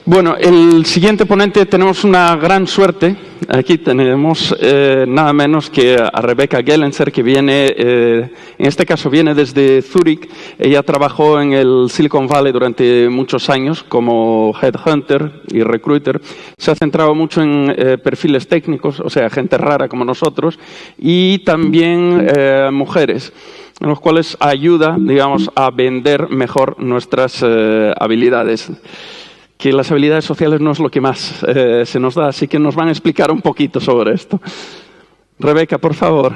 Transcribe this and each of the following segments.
Bueno, el siguiente ponente tenemos una gran suerte. Aquí tenemos nada menos que a Rebecca Gellenser, que viene, en este caso viene desde Zúrich. Ella trabajó en el Silicon Valley durante muchos años como headhunter y recruiter. Se ha centrado mucho en perfiles técnicos, o sea, gente rara como nosotros, y también mujeres, en los cuales ayuda, digamos, a vender mejor nuestras habilidades. Que las habilidades sociales no es lo que más se nos da, así que nos van a explicar un poquito sobre esto. Rebeca, por favor.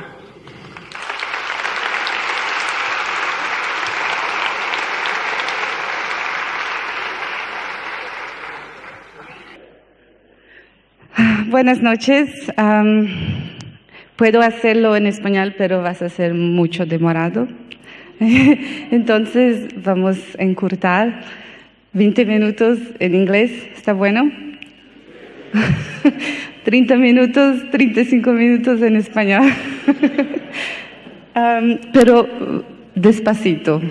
Buenas noches. Puedo hacerlo en español, pero vas a ser mucho demorado. Entonces, vamos a encurtar. 20 minutos en inglés, ¿está bueno? 30 minutos, 35 minutos en español. Pero despacito.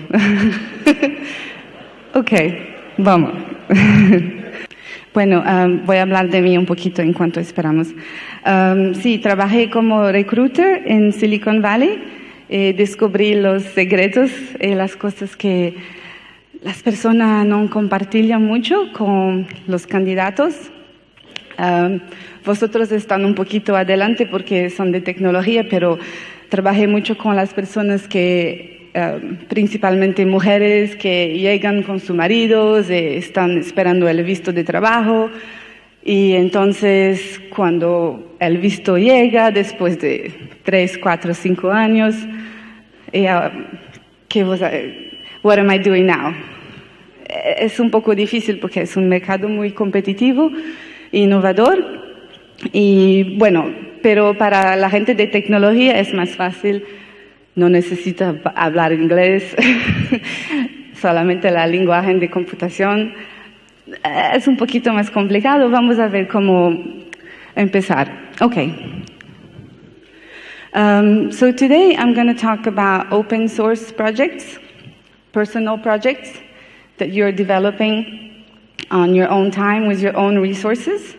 Ok, vamos. Bueno, voy a hablar de mí un poquito en cuanto esperamos. Sí, trabajé como recruiter en Silicon Valley. Descubrí los secretos y las cosas que las personas no compartían mucho con los candidatos. Vosotros están un poquito adelante porque son de tecnología, pero trabajé mucho con las personas que, principalmente mujeres, que llegan con sus maridos, están esperando el visto de trabajo. Y entonces, cuando el visto llega, después de 3, 4, 5 años, what am I doing now? Es un poco difícil porque es un mercado muy competitivo, innovador, y bueno, pero para la gente de tecnología es más fácil, no necesita hablar inglés, solamente el lenguaje de computación. Es un poquito más complicado, vamos a ver cómo empezar. Okay. So today I'm going to talk about open source projects, personal projects that you're developing on your own time with your own resources.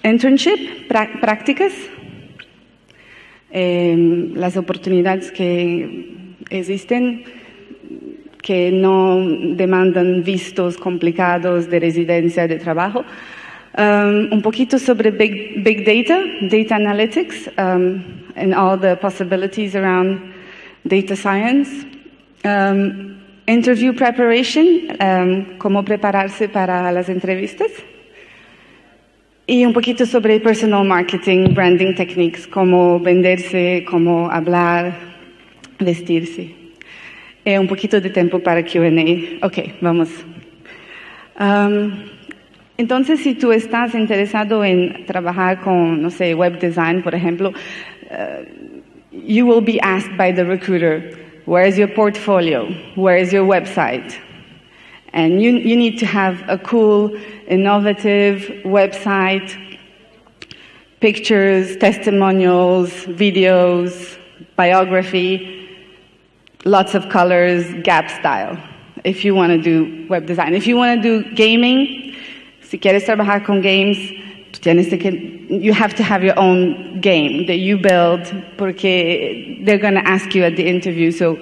Internship, prácticas, las oportunidades que existen que no demandan vistos complicados de residencia, de trabajo. Un poquito sobre big data, data analytics, and all the possibilities around data science. Interview preparation, cómo prepararse para las entrevistas. Y un poquito sobre personal marketing, branding techniques, cómo venderse, cómo hablar, vestirse. Un poquito de tiempo para Q&A. Ok, vamos. Entonces, si tú estás interesado en trabajar con, no sé, web design, por ejemplo, you will be asked by the recruiter, where is your portfolio? Where is your website? And you need to have a cool, innovative website, pictures, testimonials, videos, biography, lots of colors, Gap style, if you want to do web design. If you want to do gaming, si quieres trabajar con games, you have to have your own game that you build, porque they're going to ask you at the interview, so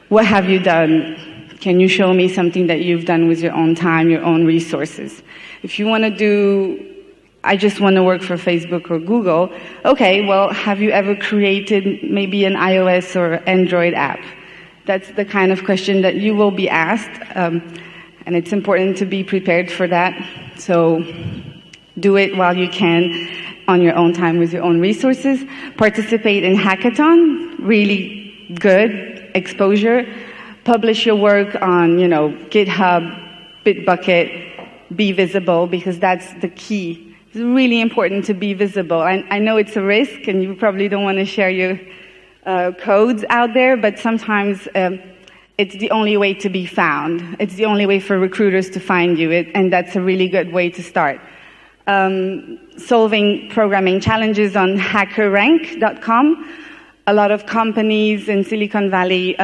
what have you done? Can you show me something that you've done with your own time, your own resources? If you want to do, I just want to work for Facebook or Google, okay, well, have you ever created maybe an iOS or Android app? That's the kind of question that you will be asked, and it's important to be prepared for that. So do it while you can on your own time with your own resources. Participate in hackathon, really good exposure. Publish your work on, GitHub, Bitbucket, be visible, because that's the key. It's really important to be visible. I know it's a risk, and you probably don't want to share your codes out there, but sometimes it's the only way to be found. It's the only way for recruiters to find you, and that's a really good way to start. Solving programming challenges on hackerrank.com. A lot of companies in Silicon Valley,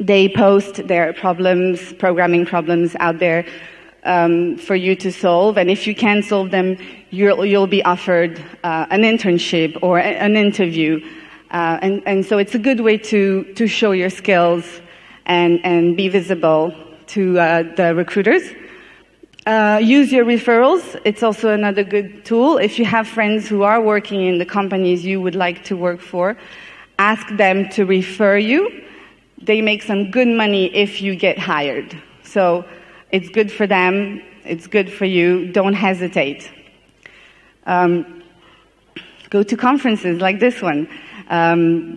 they post their problems, programming problems out there. for you to solve, and if you can solve them, you'll be offered an internship or an interview, and so it's a good way to show your skills and be visible to the recruiters. Use your referrals. It's also another good tool. If you have friends who are working in the companies you would like to work for, ask them to refer you. They make some good money if you get hired. So it's good for them. It's good for you. Don't hesitate. Go to conferences like this one.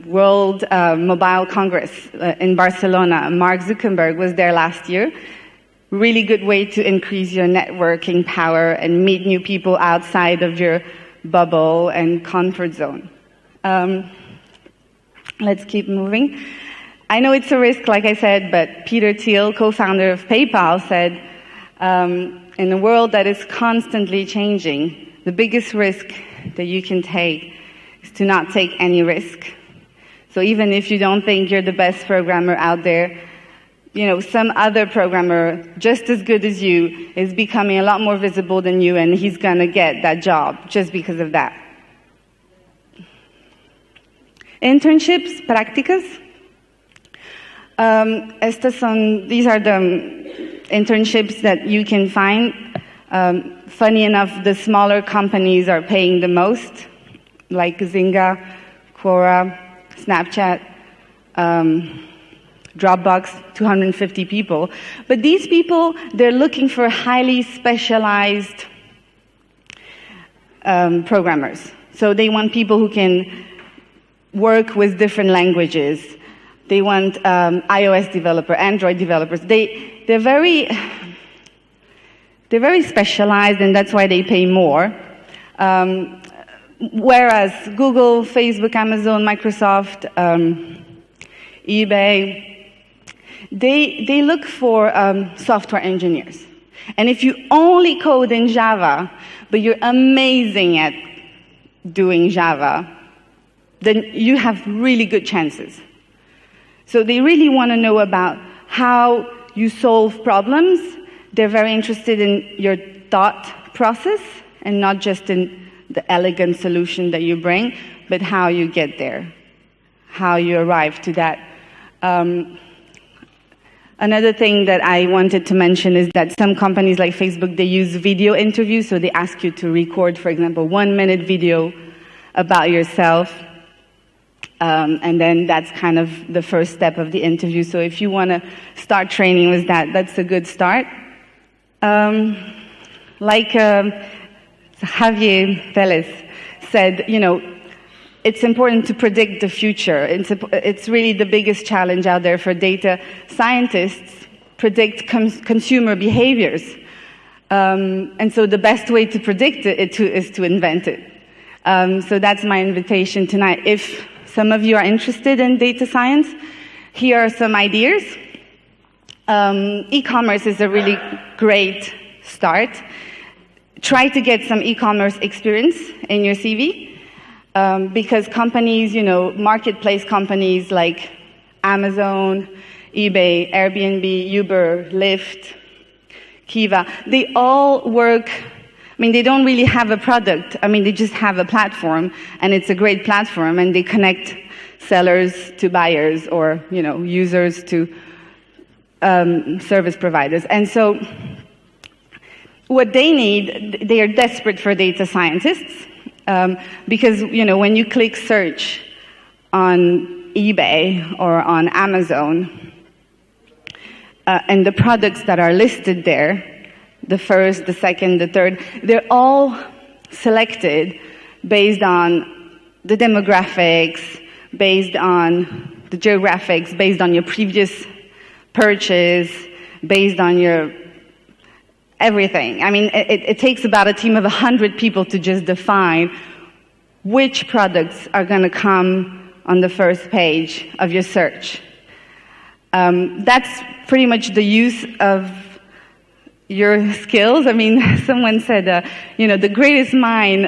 World Mobile Congress in Barcelona. Mark Zuckerberg was there last year. Really good way to increase your networking power and meet new people outside of your bubble and comfort zone. Let's keep moving. I know it's a risk, like I said, but Peter Thiel, co-founder of PayPal, said, in a world that is constantly changing, the biggest risk that you can take is to not take any risk. So even if you don't think you're the best programmer out there, some other programmer just as good as you is becoming a lot more visible than you, and he's going to get that job just because of that. Internships, prácticas. These are the internships that you can find. Funny enough, the smaller companies are paying the most, like Zynga, Quora, Snapchat, Dropbox, 250 people. But these people, they're looking for highly specialized programmers. So they want people who can work with different languages. They want iOS developer, Android developers. They're very specialized, and that's why they pay more. Whereas Google, Facebook, Amazon, Microsoft, eBay, they look for software engineers. And if you only code in Java, but you're amazing at doing Java, then you have really good chances. So they really want to know about how you solve problems. They're very interested in your thought process and not just in the elegant solution that you bring, but how you get there, how you arrive to that. Another thing that I wanted to mention is that some companies like Facebook, they use video interviews, so they ask you to record, for example, 1-minute video about yourself. And then that's kind of the first step of the interview. So if you want to start training with that, that's a good start. Like Javier Vélez said, it's important to predict the future. It's really the biggest challenge out there for data scientists, predict consumer behaviors. And so the best way to predict it is to invent it. So that's my invitation tonight. If some of you are interested in data science, here are some ideas. E-commerce is a really great start. Try to get some e-commerce experience in your CV, because companies, marketplace companies like Amazon, eBay, Airbnb, Uber, Lyft, Kiva, they all work. They don't really have a product. They just have a platform, and it's a great platform, and they connect sellers to buyers or, users to service providers. And so what they need, they are desperate for data scientists, because, when you click search on eBay or on Amazon, and the products that are listed there, the first, the second, the third, they're all selected based on the demographics, based on the geographics, based on your previous purchase, based on your everything. It takes about a team of 100 people to just define which products are going to come on the first page of your search. That's pretty much the use of your skills. Someone said, the greatest mind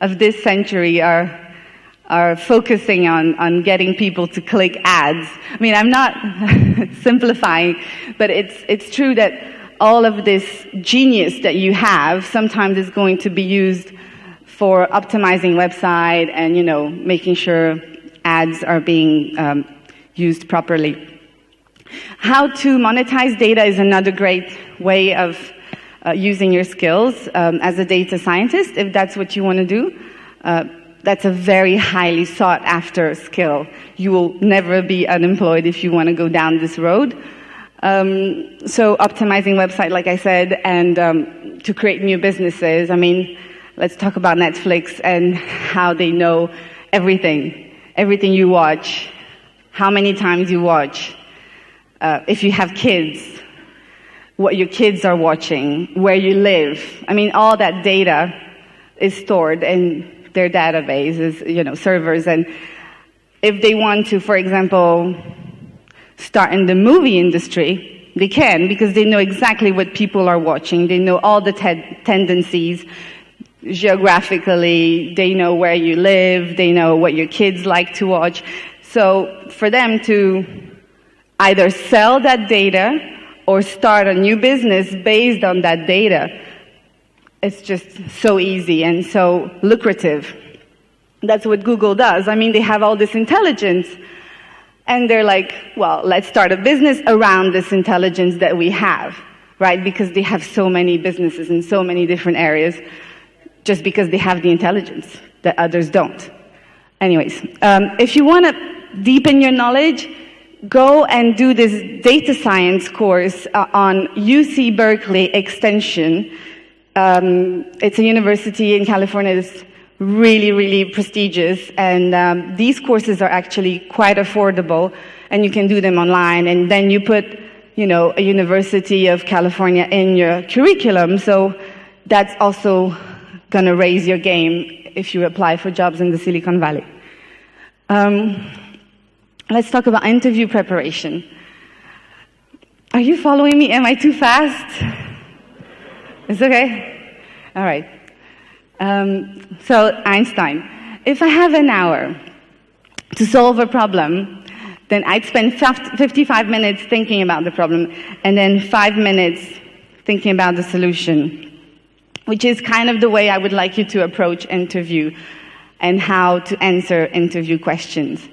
of this century are focusing on getting people to click ads. I'm not simplifying, but it's true that all of this genius that you have sometimes is going to be used for optimizing website and, making sure ads are being used properly. How to monetize data is another great way of using your skills as a data scientist, if that's what you want to do. That's a very highly sought after skill. You will never be unemployed if you want to go down this road. So optimizing website, like I said, and to create new businesses. I mean, let's talk about Netflix and how they know everything you watch, how many times you watch, if you have kids, what your kids are watching, where you live. I mean, all that data is stored in their databases, servers. And if they want to, for example, start in the movie industry, they can, because they know exactly what people are watching. They know all the tendencies geographically. They know where you live. They know what your kids like to watch. So for them to either sell that data or start a new business based on that data, it's just so easy and so lucrative. That's what Google does. I mean, they have all this intelligence, and they're like, well, let's start a business around this intelligence that we have, right? Because they have so many businesses in so many different areas, just because they have the intelligence that others don't. Anyways, if you want to deepen your knowledge, go and do this data science course on UC Berkeley Extension. It's a university in California that's really, really prestigious, and these courses are actually quite affordable, and you can do them online, and then you put, a University of California in your curriculum, so that's also going to raise your game if you apply for jobs in the Silicon Valley. Let's talk about interview preparation. Are you following me? Am I too fast? It's okay? All right. So Einstein, if I have an hour to solve a problem, then I'd spend 55 minutes thinking about the problem, and then 5 minutes thinking about the solution, which is kind of the way I would like you to approach interview and how to answer interview questions.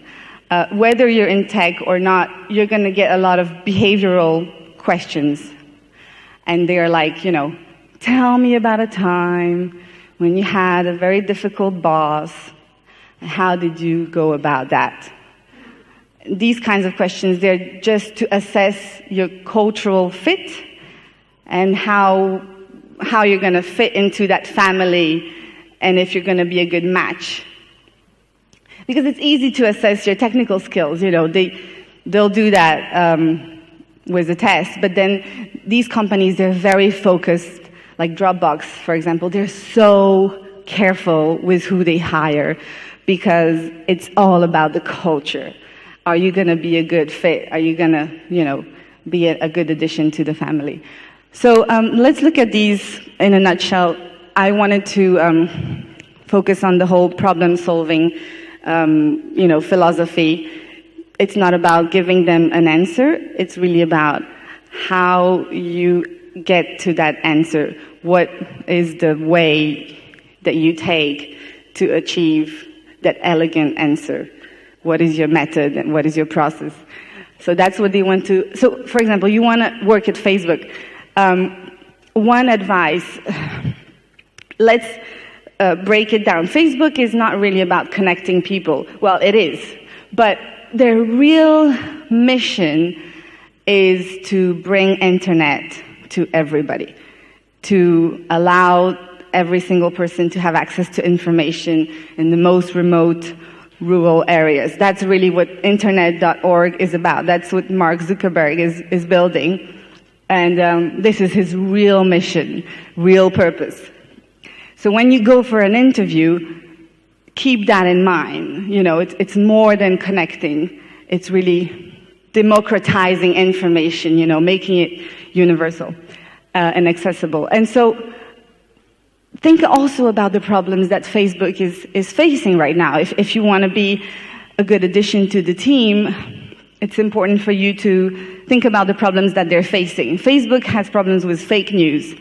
Whether you're in tech or not, you're going to get a lot of behavioral questions. And they're like, tell me about a time when you had a very difficult boss. How did you go about that? These kinds of questions, they're just to assess your cultural fit and how you're going to fit into that family and if you're going to be a good match. Because it's easy to assess your technical skills, they'll do that with a test, but then these companies, they're very focused, like Dropbox, for example, they're so careful with who they hire because it's all about the culture. Are you going to be a good fit? Are you going to, be a good addition to the family? So let's look at these in a nutshell. I wanted to focus on the whole problem-solving philosophy. It's not about giving them an answer. It's really about how you get to that answer. What is the way that you take to achieve that elegant answer? What is your method and what is your process? So that's what they want to... So, for example, you want to work at Facebook. One advice, let's break it down. Facebook is not really about connecting people. Well, it is. But their real mission is to bring internet to everybody, to allow every single person to have access to information in the most remote rural areas. That's really what Internet.org is about. That's what Mark Zuckerberg is building. And this is his real mission, real purpose. So when you go for an interview, keep that in mind. It's more than connecting. It's really democratizing information, making it universal and accessible. And so think also about the problems that Facebook is facing right now. If you want to be a good addition to the team, it's important for you to think about the problems that they're facing. Facebook has problems with fake news,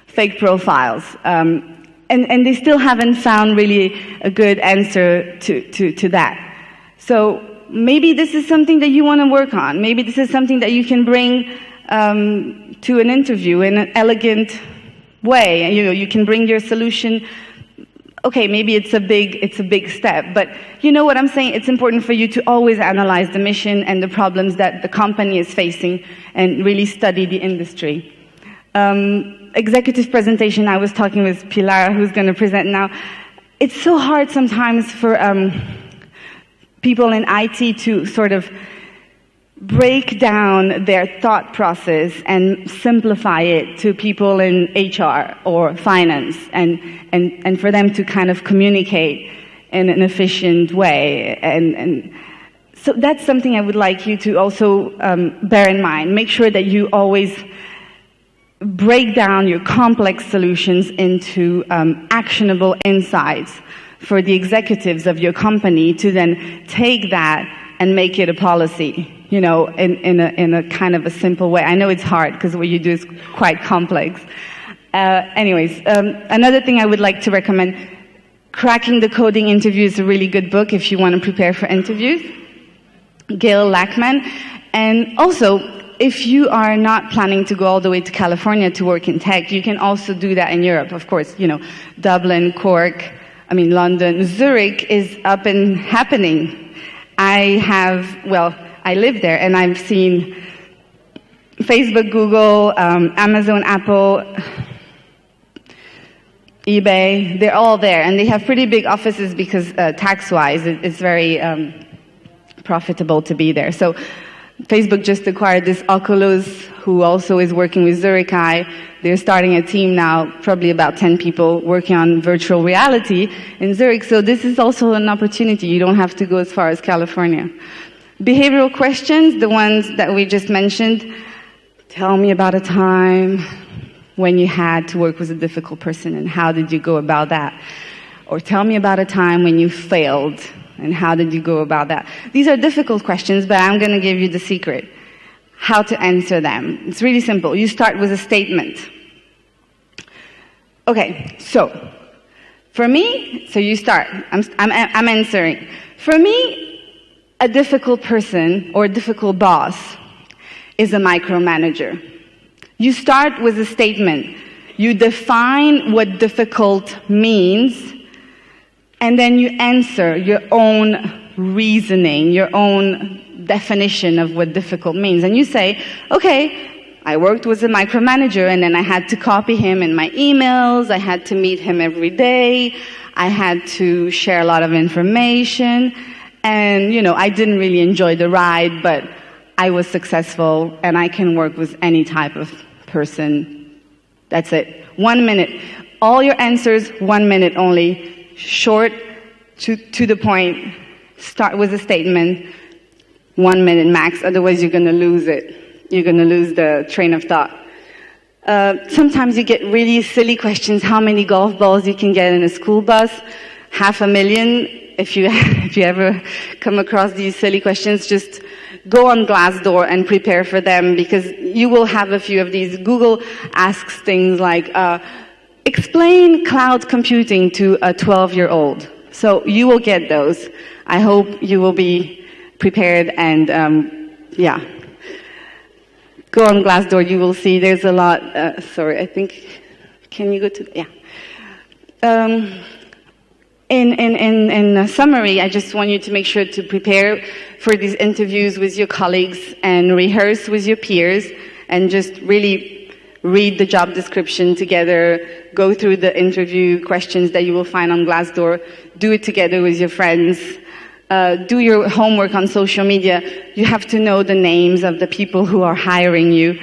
fake profiles, and they still haven't found really a good answer to that. So maybe this is something that you want to work on. Maybe this is something that you can bring to an interview in an elegant way. You can bring your solution. Okay, maybe it's a big step, but you know what I'm saying? It's important for you to always analyze the mission and the problems that the company is facing and really study the industry. Executive presentation, I was talking with Pilar, who's going to present now. It's so hard sometimes for people in IT to sort of break down their thought process and simplify it to people in HR or finance and for them to kind of communicate in an efficient way. And so that's something I would like you to also bear in mind. Make sure that you always break down your complex solutions into actionable insights for the executives of your company to then take that and make it a policy, in a kind of a simple way. I know it's hard because what you do is quite complex. Another thing I would like to recommend, Cracking the Coding Interview is a really good book if you want to prepare for interviews. Gail Lackman. And also, if you are not planning to go all the way to California to work in tech, you can also do that in Europe, of course. Dublin, Cork, London. Zurich is up and happening. I live there, and I've seen Facebook, Google, Amazon, Apple, eBay, they're all there, and they have pretty big offices because tax-wise, it's very profitable to be there. So Facebook just acquired this Oculus, who also is working with Zurich Eye. They're starting a team now, probably about 10 people, working on virtual reality in Zurich. So this is also an opportunity. You don't have to go as far as California. Behavioral questions, the ones that we just mentioned. Tell me about a time when you had to work with a difficult person, and how did you go about that? Or tell me about a time when you failed, and how did you go about that? These are difficult questions, but I'm going to give you the secret. How to answer them. It's really simple. You start with a statement. Okay, so for me, so you start. I'm answering. For me, a difficult person or a difficult boss is a micromanager. You start with a statement. You define what difficult means, and then you answer your own reasoning, your own definition of what difficult means. And you say, okay, I worked with a micromanager, and then I had to copy him in my emails, I had to meet him every day, I had to share a lot of information, and, I didn't really enjoy the ride, but I was successful, and I can work with any type of person. That's it. 1 minute. All your answers, 1 minute only. Short, to the point. Start with a statement. 1 minute max, otherwise you're going to lose it. You're going to lose the train of thought. Sometimes you get really silly questions. How many golf balls you can get in a school bus? 500,000. If you ever come across these silly questions, just go on Glassdoor and prepare for them, because you will have a few of these. Google asks things like, explain cloud computing to a 12-year-old. So you will get those. I hope you will be prepared, and go on Glassdoor. You will see there's a lot. Can you go to? Yeah. In summary, I just want you to make sure to prepare for these interviews with your colleagues and rehearse with your peers, and just really read the job description together, go through the interview questions that you will find on Glassdoor, do it together with your friends, do your homework on social media. You have to know the names of the people who are hiring you.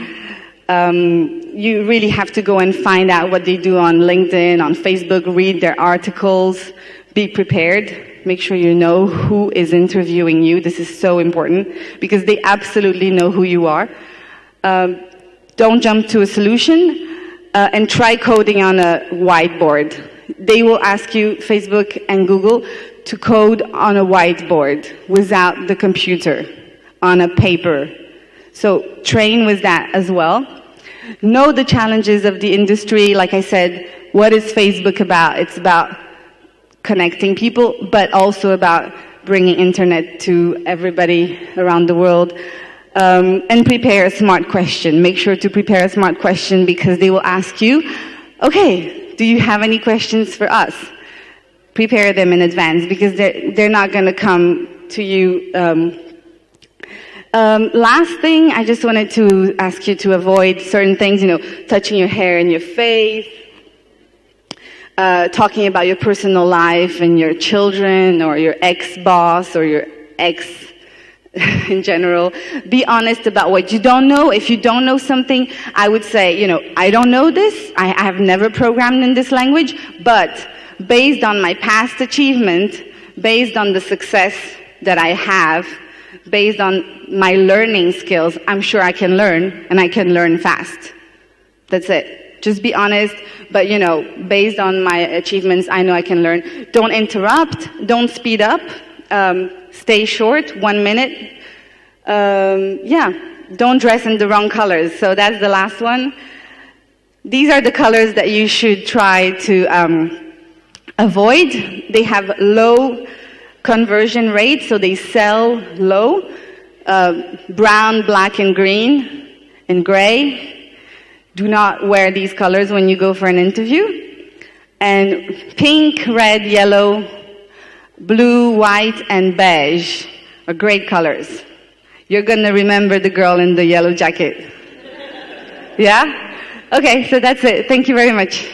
You really have to go and find out what they do on LinkedIn, on Facebook, read their articles, be prepared, make sure you know who is interviewing you. This is so important, because they absolutely know who you are. Don't jump to a solution, and try coding on a whiteboard. They will ask you, Facebook and Google, to code on a whiteboard without the computer on a paper. So train with that as well. Know the challenges of the industry. Like I said, what is Facebook about? It's about connecting people, but also about bringing internet to everybody around the world. And prepare a smart question. Make sure to prepare a smart question because they will ask you, okay, do you have any questions for us? Prepare them in advance because they're not going to come to you. Last thing, I just wanted to ask you to avoid certain things, touching your hair and your face, talking about your personal life and your children or your ex-boss or your ex in general. Be honest about what you don't know. If you don't know something, I would say, I don't know this. I have never programmed in this language, but based on my past achievement, based on the success that I have, based on my learning skills, I'm sure I can learn, and I can learn fast. That's it. Just be honest, but based on my achievements, I know I can learn. Don't interrupt, don't speed up, stay short, 1 minute. Don't dress in the wrong colors. So that's the last one. These are the colors that you should try to avoid. They have low conversion rate, so they sell low. Brown, black, and green, and gray. Do not wear these colors when you go for an interview. And pink, red, yellow, blue, white, and beige are great colors. You're going to remember the girl in the yellow jacket. Yeah? Okay, so that's it. Thank you very much.